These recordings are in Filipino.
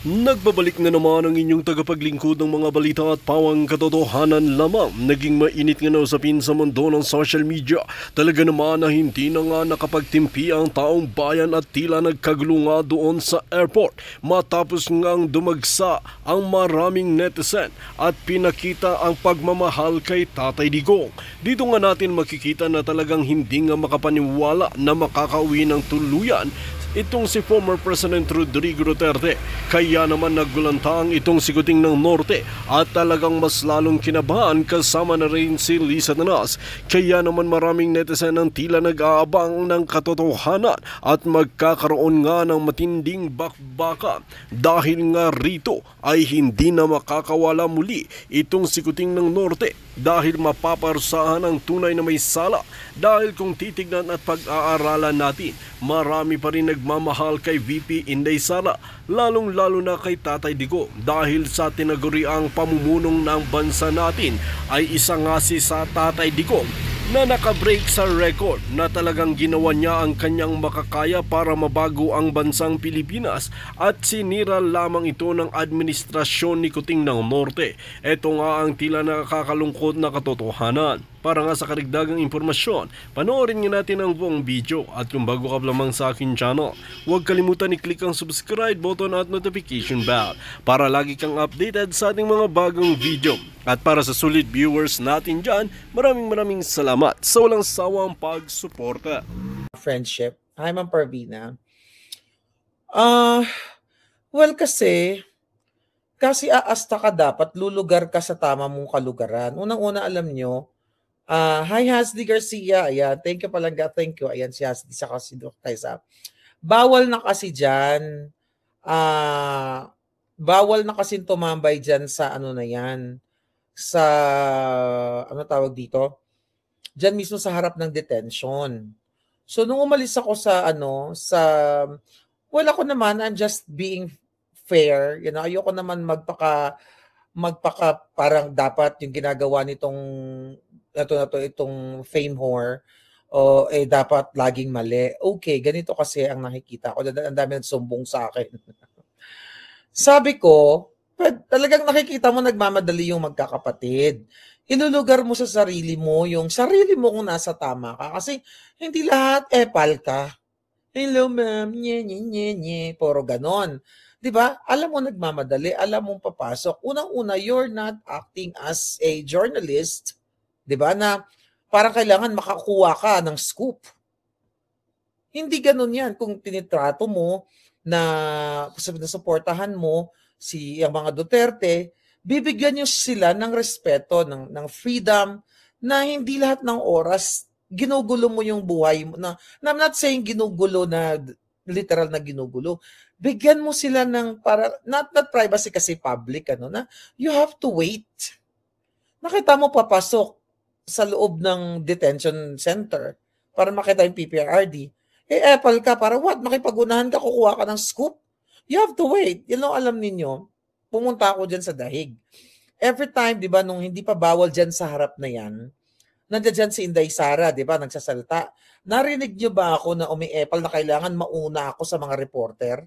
Nagbabalik na naman ang inyong tagapaglingkod ng mga balita at pawang katotohanan lamang. Naging mainit nga na usapin sa mundo ng social media. Talaga naman na hindi na nga nakapagtimpi ang taong bayan at tila nagkagulo nga doon sa airport. Matapos ngang dumagsa ang maraming netizen at pinakita ang pagmamahal kay Tatay Digong. Dito nga natin makikita na talagang hindi nga makapaniwala na makakauwi ng tuluyan itong si former President Rodrigo Duterte. Kaya naman naggulantang itong siguting ng Norte at talagang mas lalong kinabahan kasama na rin si Lisa Danas. Kaya naman maraming netizen ang tila nag-aabang ng katotohanan at magkakaroon nga ng matinding bakbakan dahil nga rito ay hindi na makakawala muli itong siguting ng Norte dahil mapaparusahan ang tunay na may sala. Dahil kung titignan at pag-aaralan natin, marami pa rin nagmamahal kay VP Inday Sara, lalong-lalo na kay Tatay Digong dahil sa tinaguriang pamumunong ng bansa natin ay isa nga si sa Tatay Digong na nakabreak sa record na talagang ginawa niya ang kanyang makakaya para mabago ang bansang Pilipinas at sinira lamang ito ng administrasyon ni Kuting ng Norte. Ito nga ang tila nakakalungkot na katotohanan. Para nga sa karagdagang impormasyon, panoorin nga natin ang buong video at kung bago ka lamang sa akin channel, huwag kalimutan i-click ang subscribe button at notification bell para lagi kang updated sa ating mga bagong video. At para sa solid viewers natin dyan, maraming salamat sa walang sawang pagsuporta. Friendship. Hi, Ma'am Parvina. Well, kasi aasta ka dapat, lulugar ka sa tama mong kalugaran. Unang-una, alam nyo, hi Hasdi Garcia, ayan, thank you palaga, thank you, ayan si Hasdi sa kasi Kaisa. Bawal na kasi dyan, bawal na kasi tumambay dyan sa ano na yan, sa, ano tawag dito, dyan mismo sa harap ng detention. So, nung umalis ako sa, well, ako naman, I'm just being fair, you know, ayoko naman magpaka parang dapat yung ginagawa nitong itong fame whore dapat laging mali. Okay, ganito kasi ang nakikita ko. Ang dami nagsumbong sa akin. Sabi ko, talagang nakikita mo nagmamadali yung magkakapatid. Inulugar mo sa sarili mo yung sarili mo kung nasa tama ka. Kasi hindi lahat epal ka. Hello ma'am, nye, puro ganon. Diba? Alam mo nagmamadali, alam mong papasok. Unang-una, you're not acting as a journalist. Diba? Na parang kailangan makakuha ka ng scoop. Hindi ganun yan. Kung tinitrato mo na suportahan mo ang mga Duterte, bibigyan nyo sila ng respeto, ng freedom, na hindi lahat ng oras ginugulo mo yung buhay mo. I'm not saying ginugulo na literal na ginugulo. Bigyan mo sila ng not privacy kasi public, na you have to wait. Nakita mo papasok sa loob ng detention center para makita yung PPRD. Apple ka para what? Makipag-unahan ka, kukuha ka ng scoop? You have to wait. Alam ninyo, pumunta ako dyan sa dahig. Every time, di ba, nung hindi pa bawal dyan sa harap na yan, nandiyan dyan si Inday Sara, di ba, nagsasalta. Narinig nyo ba ako na umi-epal na kailangan mauna ako sa mga reporter?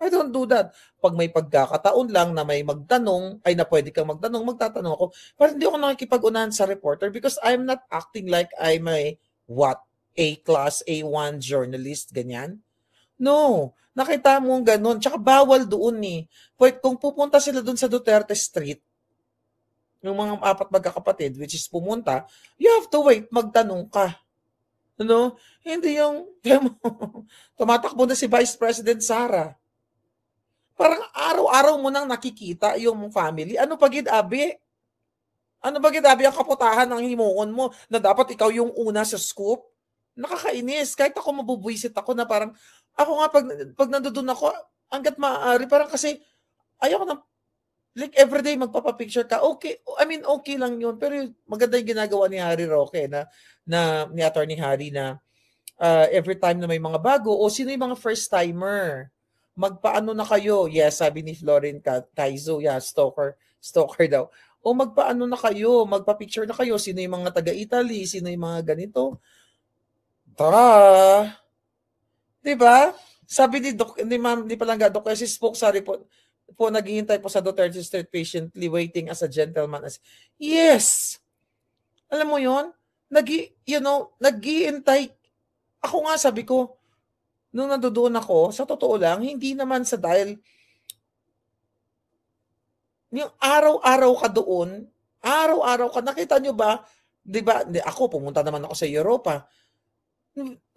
I don't do that. Pag may pagkakataon lang na may magtanong, ay na pwede kang magtanong, magtatanong ako. Pero hindi ako nakikipag-unahan sa reporter because I'm not acting like I'm a A-class, A1 journalist, ganyan. No. Nakita mo ganun. Tsaka bawal doon eh. Kung pupunta sila doon sa Duterte Street, yung mga apat magkakapatid, which is pumunta, you have to wait, magtanong ka. Hindi yung, tumatakbo na si Vice President Sara. Parang araw-araw mo nang nakikita yung family. Ano pagid abi ang kaputahan ng himuon mo na dapat ikaw yung una sa scoop? Nakakainis. Kahit ako mabubwisit ako na parang, ako nga pag nandoon ako, hanggat maaari, parang kasi, ayaw ko na, like everyday magpapapicture ka, okay, okay lang yun, pero maganda yung ginagawa ni Harry Roque, ni Attorney Harry na, every time na may mga bago, sino yung mga first-timer? Magpaano na kayo? Yes, sabi ni Florin Kaizo, yeah, stalker daw. Magpaano na kayo? Magpa-picture na kayo? Sino yung mga taga-Italy? Sino yung mga ganito? Tara! Diba? Sabi ni Doc, ni Palangga, Doc, kasi spoke sa report, po naghihintay po sa Duterte Street patiently waiting as a gentleman. Yes! Alam mo yon, naghihintay. Ako nga sabi ko, nung nandoon ako, sa totoo lang, hindi naman sa dahil yung araw-araw ka doon, araw-araw ka, nakita nyo ba, di ba, ako, pumunta naman ako sa Europa.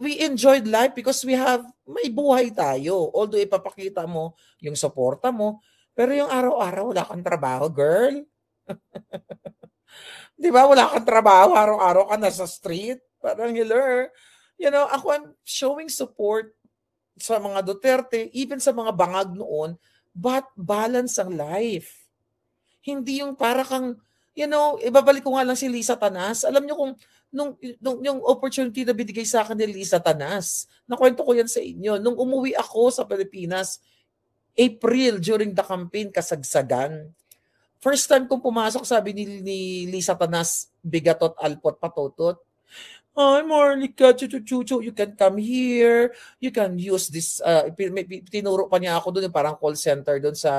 We enjoyed life because may buhay tayo. Although ipapakita mo yung suporta mo, pero yung araw-araw, wala kang trabaho, girl. Di ba, wala kang trabaho, araw-araw ka nasa street. Parang, hello. Ako, I'm showing support sa mga Duterte, even sa mga bangag noon, but balance ang life. Hindi yung para kang, ibabalik ko nga lang si Lisa Tanas. Alam niyo kung nung yung opportunity na binigay sa akin ni Lisa Tanas, nakwento ko yan sa inyo. Nung umuwi ako sa Pilipinas, April, during the campaign, kasagsagan. First time kong pumasok, sabi ni Lisa Tanas, bigatot, alpot, patotot. Hi, Marlica, chuchu, you can come here. You can use this. Tinuro pa niya ako doon, parang call center doon sa,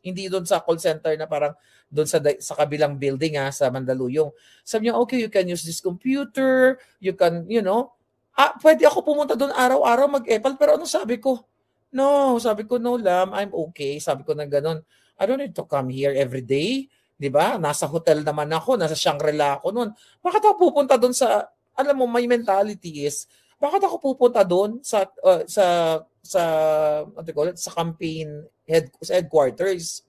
hindi doon sa call center na parang doon sa kabilang building sa Mandaluyong. Sabi niya, okay, you can use this computer. You can, pwede ako pumunta doon araw-araw mag-epal. Pero ano sabi ko? No, Lam, I'm okay. Sabi ko na ganun. I don't need to come here every day. Diba? Nasa hotel naman ako, nasa Shangri-La ako noon. Bakit ako pupunta doon sa, alam mo, my mentality is, bakit ako pupunta doon sa campaign headquarters?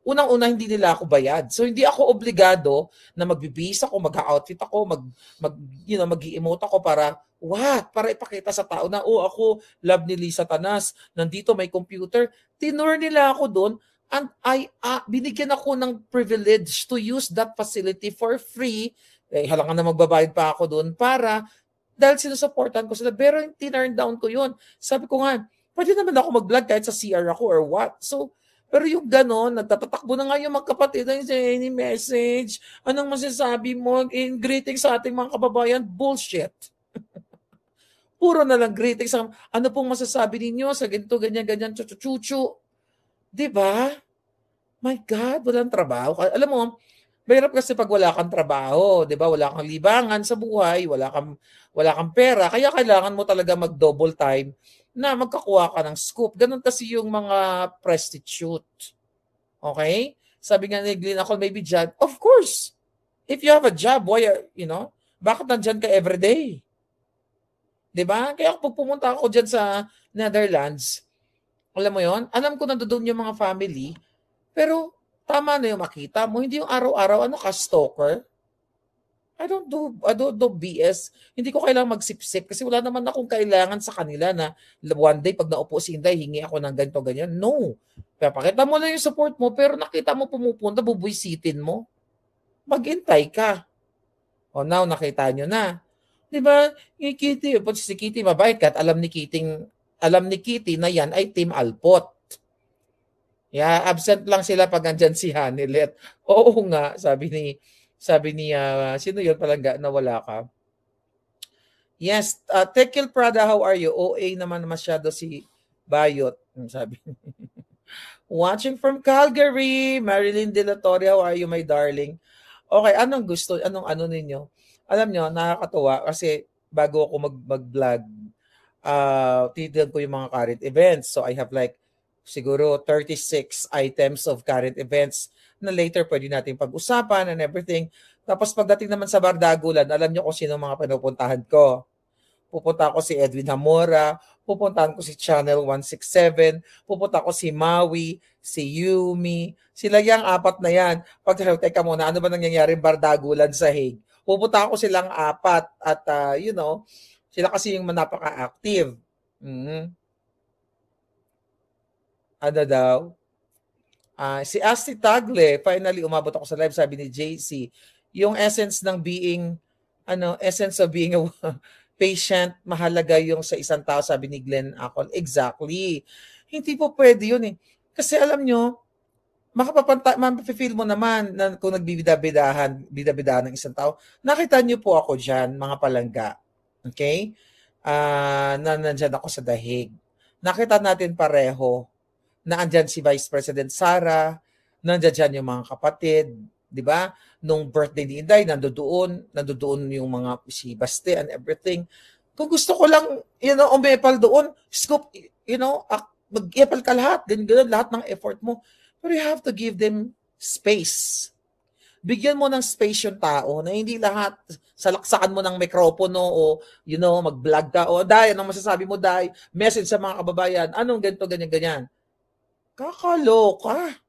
Unang-una, hindi nila ako bayad. So, hindi ako obligado na magbibihis ako, mag-outfit ako, mag-i-emote ako para, para ipakita sa tao na, ako, love ni Lisa Tanas, nandito may computer. Tinur nila ako doon, and binigyan ako ng privilege to use that facility for free. Halangan na magbabayad pa ako doon para, dahil sinusuportan ko sila, pero tinurn down ko yun. Sabi ko nga, pwede naman ako mag-vlog kahit sa CR ako or what. So, pero yung gano'n, nagtatatakbo na nga yung magkapatid, any message, anong masasabi mo, in greetings sa ating mga kababayan, bullshit. Puro na lang greetings. Ano pong masasabi ninyo sa ganito, ganyan, chuchu. Diba? My God, walang trabaho. Alam mo, mahirap kasi pag wala kang trabaho, diba? Wala kang libangan sa buhay, wala kang pera, kaya kailangan mo talaga mag-double time na magkakuha ka ng scoop. Ganun kasi yung mga prostitute. Okay? Sabi nga ni Glenn, ako maybe job. Of course. If you have a job, why, bakit nandyan ka everyday? Diba? Kaya pag pumunta ako dyan sa Netherlands, alam mo yon, alam ko nandoon yung mga family, pero tama na yung makita mo. Hindi yung araw-araw, ka stalker. I don't do BS. Hindi ko kailangan magsipsip kasi wala naman akong kailangan sa kanila na one day pag naupo si Inday, hingi ako ng ganito, ganyan. No. Pakita mo na yung support mo, pero nakita mo pumupunta, bubuisitin mo. Maghintay ka. O now, nakita nyo na. Diba? Yung Kitty, si Kitty mabait ka at alam ni Kitty na yan ay Team Alpot. Yeah, absent lang sila pag andyan si Hanilet. Oo nga, sabi ni sino yun palang nawala ka? Yes, Tekil Prada, how are you? OA naman masyado si Bayot. Sabi. Watching from Calgary, Marilyn De La Torre, how are you, my darling? Okay, anong gusto? Anong ninyo? Alam nyo, nakakatuwa kasi bago ako mag-vlog, titignan ko yung mga current events. So I have siguro 36 items of current events na later pwede natin pag-usapan and everything. Tapos pagdating naman sa Bardagulan, alam nyo kung sino mga pinupuntahan ko. Pupunta ko si Edwin Hamora, pupuntahan ko si Channel 167, pupunta ko si Maui, si Yumi. Sila yung apat na yan. Teka muna, ano ba nangyayari Bardagulan sa Hague? Pupunta ko silang apat at sila kasi yung napaka-active. Ano daw? Si Asti Tagle, finally umabot ako sa live, sabi ni JC, yung essence of being a patient, mahalaga yung sa isang tao, sabi ni Glenn Acol. Exactly. Hindi po pwede yun eh. Kasi alam nyo, mapapifeel mo naman na kung bida-bidahan ng isang tao. Nakita nyo po ako dyan, mga palangga. Okay? Nandyan ako sa dahig. Nakita natin pareho na andyan si Vice President Sara, nandiyan dyan yung mga kapatid, di ba? Nung birthday ni Inday, nandoon yung mga si Baste and everything. Kung gusto ko lang, umepal doon, scoop, mag-epal ka lahat, ganun, lahat ng effort mo. But you have to give them space. Bigyan mo ng space yung tao na hindi lahat salaksakan mo ng mikropono o, mag-vlog ka. O, Day, anong masasabi mo, Day? Message sa mga kababayan. Anong ganito, ganyan. Kakaloka.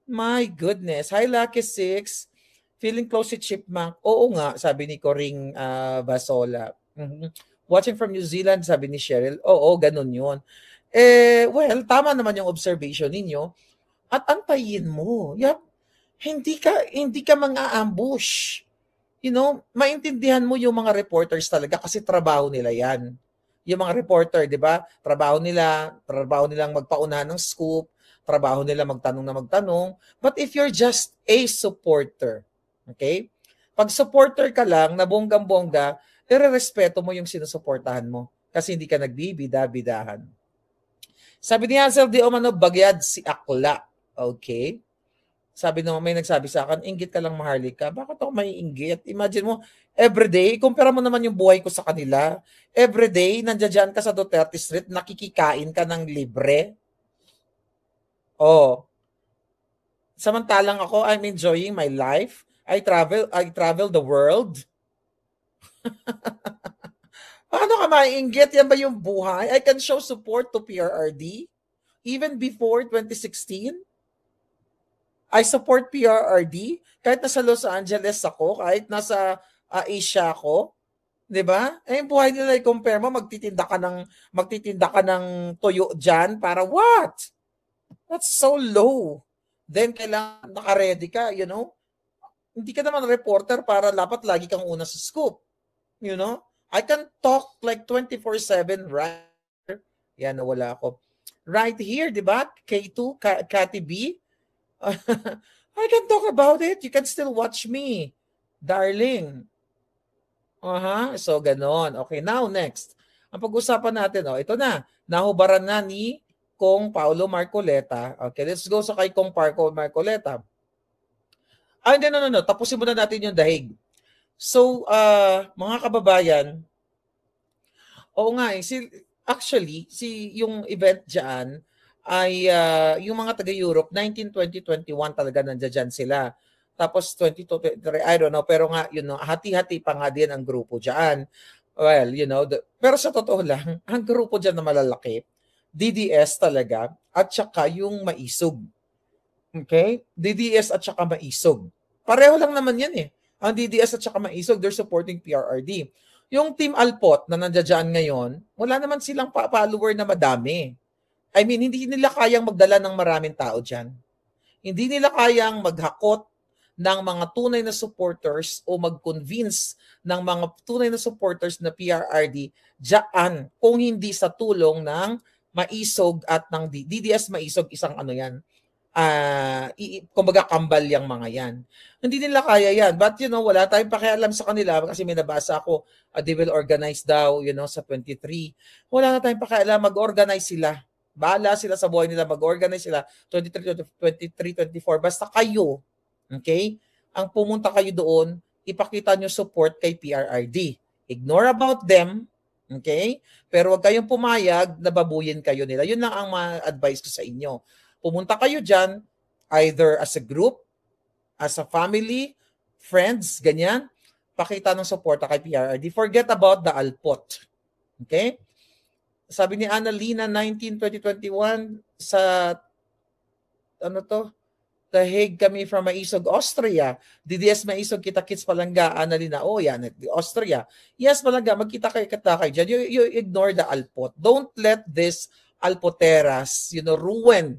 My goodness. Hi, Lucky 6. Feeling close si Chipmunk. Oo nga, sabi ni Coring Basola. Watching from New Zealand, sabi ni Cheryl. Oo, ganun yun. Well, tama naman yung observation ninyo. At antayin mo. Hindi ka mang-ambush. Maintindihan mo yung mga reporters talaga kasi trabaho nila yan. Yung mga reporter, di ba? Trabaho nilang magpaunahan ng scoop, trabaho nila magtanong na magtanong. But if you're just a supporter, okay? Pag supporter ka lang na bonggang-bongga, irerespeto mo yung sinusuportahan mo kasi hindi ka nagbibida-bidahan. Sabi ni Hansel Di Omano, bagyad si Akla. Okay? Sabi naman, may nagsabi sa akin, inggit ka lang, Maharlika. Bakit ako may inggit? Imagine mo, everyday, kumpara mo naman yung buhay ko sa kanila. Everyday, nandiyan ka sa Duterte Street, nakikikain ka ng libre. Oh. Samantalang ako, I'm enjoying my life. I travel the world. Paano ka maiinggit? Yan ba yung buhay? I can show support to PRRD. Even before 2016, I support PRRD. Kahit nasa Los Angeles ako, kahit nasa Asia ako. 'Di ba? Yung buhay nila i-compare mo, magtitinda ka ng tuyo diyan para what? That's so low. Then kailangan naka-ready ka, Hindi ka naman reporter para dapat lagi kang una sa scoop. I can talk like 24/7 right. Yan, nawala ako. Right here, 'di ba? K2, Cathy B. I can talk about it. You can still watch me, darling. So, ganon. Okay, now next. Ang pag-usapan natin, ito na. Nahubaran na ni Kong Paulo Marcoleta. Okay, let's go sa kay Kong Paulo Marcoleta. Hindi, no. Tapusin muna natin yung dahig. So, mga kababayan, oo nga, actually, yung event dyan, ay yung mga taga-Europe, 19, 20, 21 talaga nandiyan sila. Tapos 22, 23, I don't know, pero nga, hati-hati pa nga din ang grupo dyan. Well, pero sa totoo lang, ang grupo dyan na malalaki, DDS talaga, at saka yung Maisog. Okay? DDS at saka Maisog. Pareho lang naman yan eh. Ang DDS at saka Maisog, they're supporting PRRD. Yung Team Alpot na nandiyan ngayon, wala naman silang follower na madami. I mean, hindi nila kayang magdala ng maraming tao dyan. Hindi nila kayang maghakot ng mga tunay na supporters o mag-convince ng mga tunay na supporters na PRRD dyan kung hindi sa tulong ng Maisog at ng DDS Maisog, isang yan. Kumbaga kambal yung mga yan. Hindi nila kaya yan. But wala tayong pakialam sa kanila kasi may nabasa ako, they will organize daw, sa 23. Wala na tayong pakialam, mag-organize sila. Bahala sila sa buhay nila, mag-organize sila 23, 24, basta kayo, okay? Ang pumunta kayo doon, ipakita nyo support kay PRRD. Ignore about them, okay? Pero wag kayong pumayag na babuyin kayo nila. Yun lang ang ma-advise ko sa inyo. Pumunta kayo dyan, either as a group, as a family, friends, ganyan, pakita ng support kay PRRD. Forget about the Alpot, okay? Sabi ni Annalena, 19-2021, sa, The Hague kami from Maisog, Austria. DDS Maisog, kita-kits Palangga, Annalena, yan, Austria. Yes, Palangga, magkita kayo dyan. You ignore the Alpot. Don't let this Alpoteras, ruin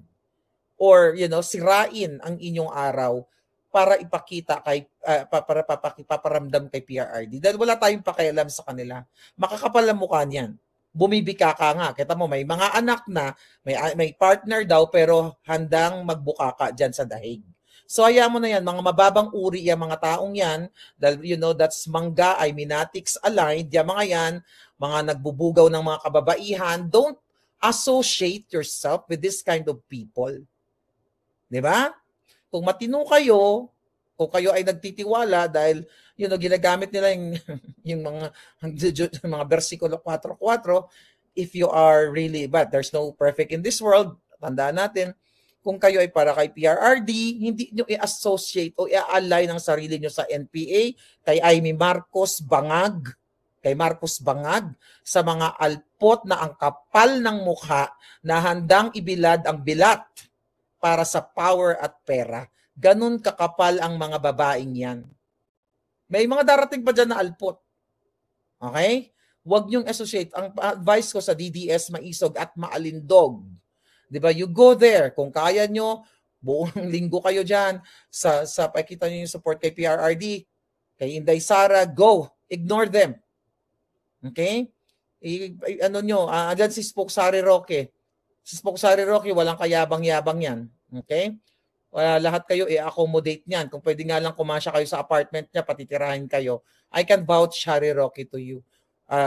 or, sirain ang inyong araw para ipakita para paparamdam kay PRRD. Dahil wala tayong pakialam sa kanila. Makakapal ang mukha niyan. Bumibika ka nga. Kita mo, may mga anak na, may partner daw, pero handang magbukaka dyan sa dahig. So, hayaan mo na yan. Mga mababang uri yung mga taong yan. Dahil, that's mangga, ay minatics aligned. Yung mga yan, mga nagbubugaw ng mga kababaihan. Don't associate yourself with this kind of people. Di ba? Kung matino kayo, kung kayo ay nagtitiwala dahil ginagamit nila yung mga versikulo 4:4, if you are really, but there's no perfect in this world, tandaan natin, kung kayo ay para kay PRRD, hindi nyo i-associate o i-align ang sarili nyo sa NPA, kay Amy Marcos Bangag, sa mga alpot na ang kapal ng mukha na handang ibilad ang bilat para sa power at pera. Ganun kakapal ang mga babaeng yan. May mga darating pa dyan na alpot. Okay? Huwag niyong associate. Ang advice ko sa DDS, maisog at maalindog. Diba? You go there. Kung kaya nyo, buong linggo kayo dyan. Pakita nyo yung support kay PRRD, kay Inday Sara, go. Ignore them. Okay? Andyan si Spoke Sari Roque. Si Spoke Sari Roque, walang kayabang-yabang yan. Okay? Lahat kayo i-accommodate niyan. Kung pwede nga lang kumasya kayo sa apartment niya, patitirahin kayo. I can vouch Sari Roque to you.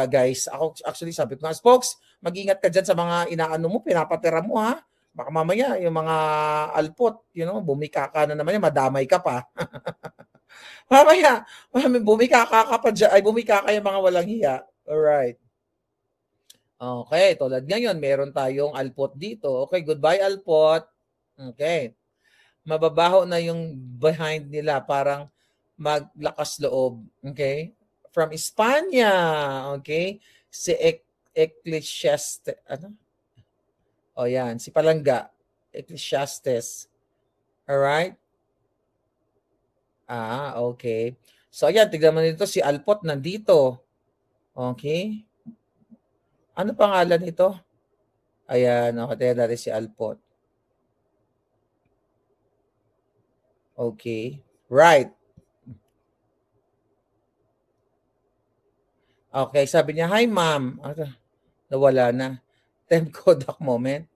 Guys, ako actually sabi ko nga, Spokes, mag-ingat ka dyan sa mga inaano mo, pinapatira mo ha. Baka mamaya yung mga alpot, bumika ka na naman yan, madamay ka pa. Mamaya, bumika ka pa dyan, ay bumika ka yung mga walang hiya. Alright. Okay, tulad ngayon, meron tayong alpot dito. Okay, goodbye alpot. Okay. Mababaho na yung behind nila, parang maglakas loob. Okay? From Espanya. Okay? Si Ecclesiastes. Ano? O yan, si Palangga. Ecclesiastes. Alright? Okay. So ayan, tignan mo nito, si Alpot nandito. Okay? Ano pangalan nito? Ayan, tingnan natin si Alpot. Okay. Right. Okay, sabi niya, hi ma'am. Nawala na. Time Kodak moment.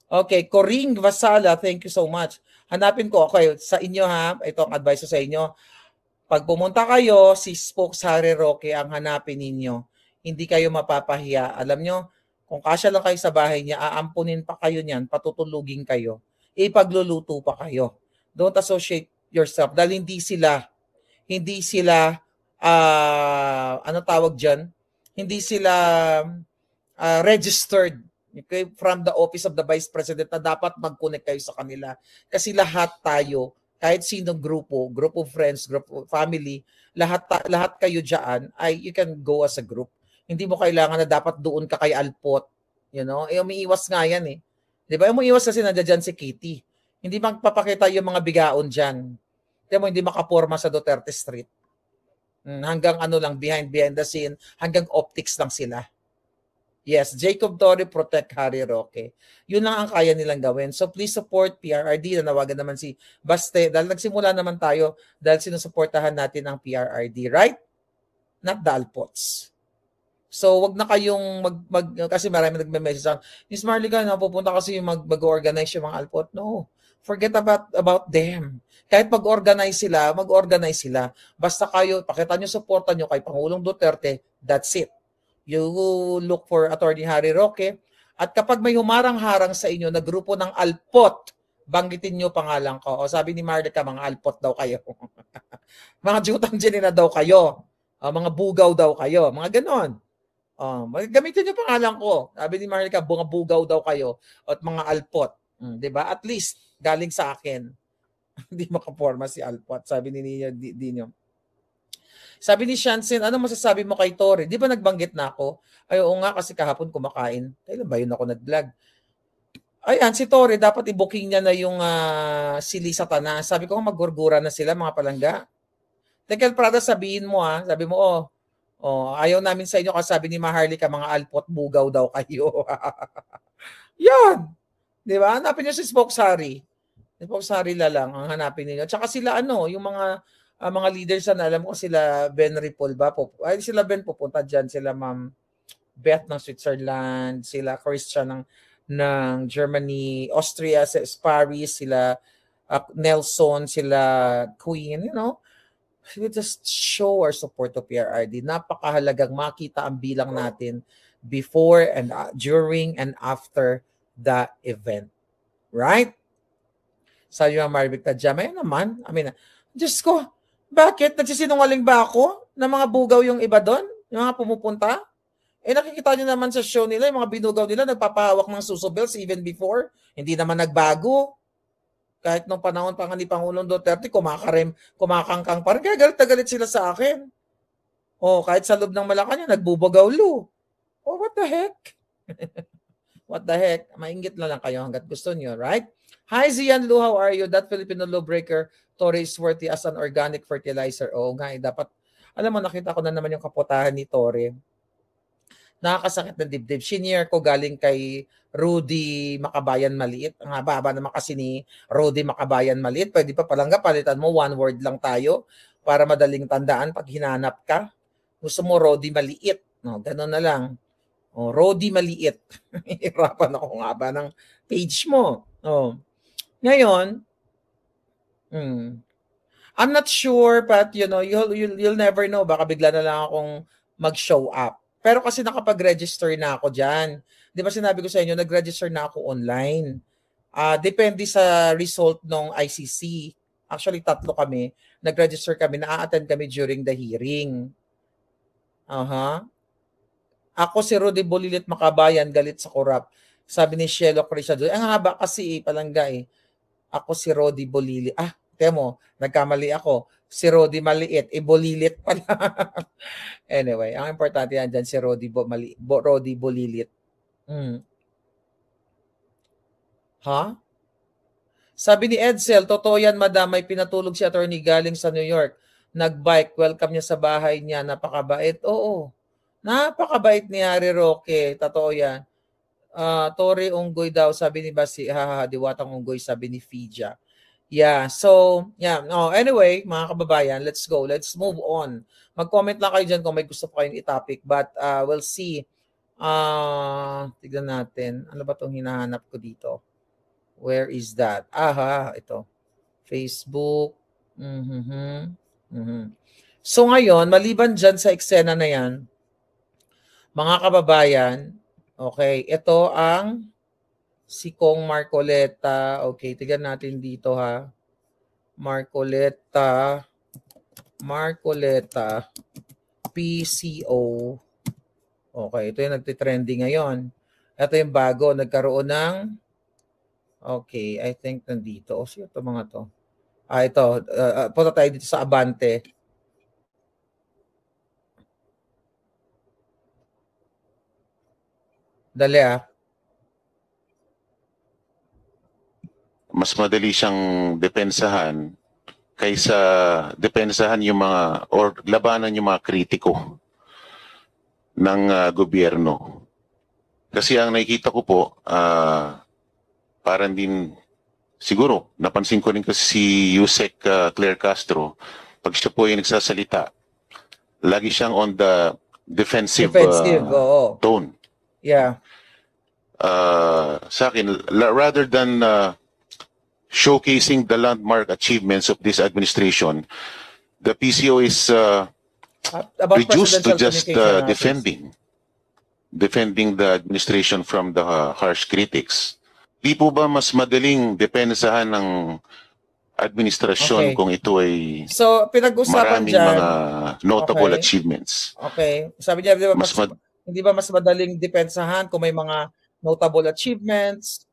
Okay, Coring Vasala, thank you so much. Hanapin ko, okay, sa inyo ha, ito ang advice ko sa inyo. Pag pumunta kayo, si Spoke Sari Roque ang hanapin ninyo. Hindi kayo mapapahiya. Alam nyo, kung kasya lang kayo sa bahay niya, aampunin pa kayo niyan, patutulugin kayo. Ipagluluto pa kayo. Don't associate yourself dahil hindi sila ano tawag dyan, hindi sila registered, okay, from the office of the Vice President na dapat mag-connect kayo sa kanila. Kasi lahat tayo, kahit sinong grupo of friends, group of family, lahat kayo dyan, you can go as a group. Hindi mo kailangan na dapat doon ka kay Alpot. Umiiwas nga yan eh. Di ba? Umiiwas kasi nandiyan si Kitty. Hindi magpapakita yung mga bigaon dyan. Hindi makaporma sa Duterte Street. Hanggang lang, behind the scene, hanggang optics lang sila. Yes, Jacob Torre, protect Harry Roque. Yun lang ang kaya nilang gawin. So please support PRRD. Nanawagan naman si Baste. Dahil nagsimula naman tayo dahil sinusuportahan natin ang PRRD, right? Not the Alpots. So wag na kayong kasi marami nagme-message sa Miss Marlica, pupunta kasi yung mag-organize yung mga Alpot. No. Forget about them. Kahit mag-organize sila. Basta kayo, pakita nyo, supportan nyo kay Pangulong Duterte, that's it. You look for Attorney Harry Roque. At kapag may humarang-harang sa inyo na grupo ng Alpot, banggitin nyo pangalan ko. O sabi ni Marlica, mga Alpot daw kayo. Mga Jutang Jenina daw kayo. Mga bugaw daw kayo. Mga ganon. Gamitin nyo pangalan ko. Sabi ni Marlica, mga bugaw daw kayo. At mga Alpot. Diba? At least, galing sa akin. Hindi makaporma si Alpot. Sabi ni Dino. Sabi ni Shansen, ano masasabi mo kay Torre? Di ba nagbanggit na ako? Ay, oo nga, kasi kahapon kumakain. Kailan ba yun ako nag-vlog? Ayan, si Torre, dapat i-booking niya na yung Sili Satanas. Sabi ko, magurgura na sila, mga palangga. Tekel Prada, sabihin mo Sabi mo, ayaw namin sa inyo kasi sabi ni Maharlika, mga Alpot, bugaw daw kayo. Yan. Di ba? Hanapin niyo si Spoke Sari. Spoke Sari lang ang hanapin niyo. Tsaka sila yung mga leaders na alam ko sila Ben Ripol ba? Sila Ben pupunta dyan. Sila Ma'am Beth ng Switzerland. Sila Christian ng Germany. Austria, Paris. Sila Nelson. Sila Queen. We just show our support to PRRD. Napakahalagang makita ang bilang natin before and during and after the event. Right? Sabi yung Marvic Tadjam, ayun naman. I mean, Diyos ko, bakit? Nagsisinungaling ba ako na mga bugaw yung iba doon? Yung mga pumupunta? Nakikita nyo naman sa show nila, yung mga binugaw nila, nagpapahawak ng susubels even before. Hindi naman nagbago. Kahit nung panahon pa nga ni Pangulong Duterte, kumakangkang pa rin. Kaya galit na galit sila sa akin. Kahit sa loob ng Malacanang, nagbubagaw-lu. What the heck? What the heck? Mainggit na lang kayo hanggat gusto nyo, right? Hi, Zian Lu, how are you? That Filipino lawbreaker, Torre is worthy as an organic fertilizer. Oo nga, dapat, alam mo, nakita ko na naman yung kaputahan ni Torre. Nakakasakit na dibdib. Senior ko galing kay Rudy Makabayan Maliit. Ang haba naman kasi ni Rudy Makabayan Maliit. Pwede pa palangga, palitan mo, one word lang tayo para madaling tandaan pag hinanap ka. Gusto mo Rudy Maliit. No, ganun na lang. Rudy Maliit. Hirapan ako nga ba ng page mo. Ngayon, I'm not sure, but you'll never know. Baka bigla na lang akong mag-show up. Pero kasi nakapag-register na ako dyan. Di ba sinabi ko sa inyo, nag-register na ako online. Depende sa result ng ICC. Actually, 3 kami. Nag-register kami, na-attend kami during the hearing. Ako si Rudy Bolilit Makabayan, galit sa korap. Sabi ni Shelo Crisia, ang haba kasi palangga eh. Ako si Rudy Bolilit. Temo, nagkamali ako. Si Rudy Maliit, Bolilit pala. Anyway, ang importante yan dyan si Rudy Bolilit. Sabi ni Edsel, totoo yan madam, may pinatulog si attorney galing sa New York. Nag-bike, welcome niya sa bahay niya, napakabait. Oo, napakabait ni Harry Roque, totoo yan. Torre Unggoy daw, sabi ni Basi, diwatang Unggoy, sabi ni Fija. Yeah, so, yeah. Anyway, mga kababayan, let's go. Let's move on. Mag-comment lang kayo dyan kung may gusto pa kayong i-topic. But we'll see. Tignan natin. Ano ba itong hinahanap ko dito? Where is that? Ito. Facebook. So ngayon, maliban dyan sa eksena na yan, mga kababayan, okay, ito ang si Kong Marcoleta. Okay, tignan natin dito ha. Marcoleta PCO. Okay, ito yung nagtitrending ngayon. Ito yung bago, nagkaroon ng okay, I think nandito. Sino ito mga to? Ito. Punta tayo dito sa Abante. Dali mas madali siyang depensahan kaysa depensahan yung mga or labanan yung mga kritiko ng gobyerno. Kasi ang nakikita ko po, parang din, siguro, napansin ko rin kasi si Yusek Claire Castro, pag siya po yung nagsasalita, lagi siyang on the defensive tone. Yeah. Sa akin, rather than showcasing the landmark achievements of this administration, the PCO is reduced to just defending the administration from the harsh critics. Di po ba mas madaling depensahan ng administrasyon kung ito ay pinag-usapan maraming mga notable achievements? Okay. Sabi niya, hindi ba mas madaling depensahan kung may mga notable achievements?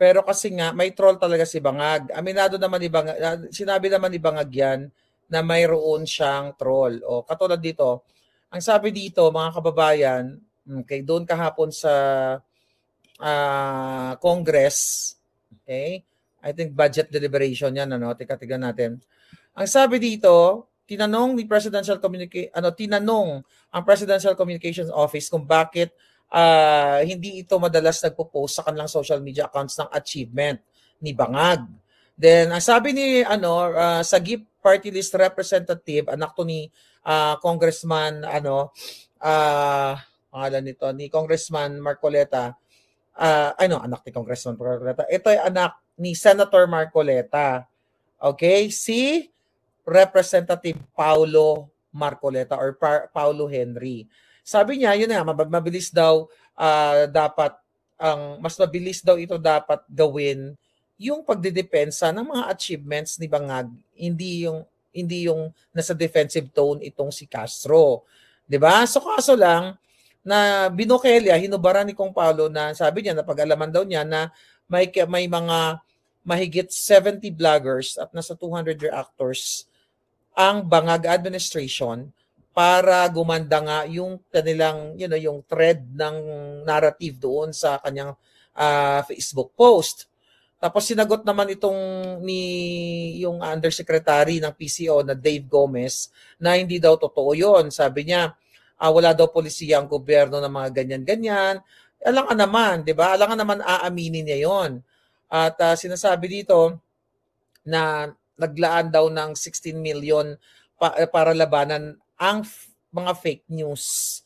Pero kasi nga, may troll talaga si Bangag. Aminado naman ni Bangag, sinabi naman ni Bangag yan na mayroon siyang troll. Katulad dito, ang sabi dito, mga kababayan, okay, doon kahapon sa Congress, okay, I think budget deliberation yan, tignan natin. Ang sabi dito, tinanong ang Presidential Communications Office kung bakit hindi ito madalas nagpo-post sa kanilang social media accounts ng achievement ni Bangag. Then, ang sabi ni Sagip Party List Representative, anak to ni Congressman pangalan nito ni Congressman Marcoleta. Anak ni Congressman Marcoleta. Ito ay anak ni Senator Marcoleta. Okay, si Representative Paulo Marcoleta or Paulo Henry. Sabi niya, yun nga, mabilis daw dapat, mas mabilis daw ito dapat gawin yung pagdedepensa ng mga achievements ni Bangag, hindi yung nasa defensive tone itong si Castro. 'Di ba? So kaso lang na Binokelya, hinubara ni Kong Paulo na sabi niya, napag-alaman daw niya na may mga mahigit 70 vloggers at nasa 200 reactors ang Bangag administration para gumanda nga yung kanilang, yung thread ng narrative doon sa kanyang Facebook post. Tapos sinagot naman yung undersecretary ng PCO na Dave Gomez na hindi daw totoo yon. Sabi niya, wala daw polisiya ang gobyerno ng mga ganyan-ganyan. Alangan naman, 'di ba? Alangan naman aaminin niya yon. At sinasabi dito na naglaan daw ng 16 million para labanan ang mga fake news.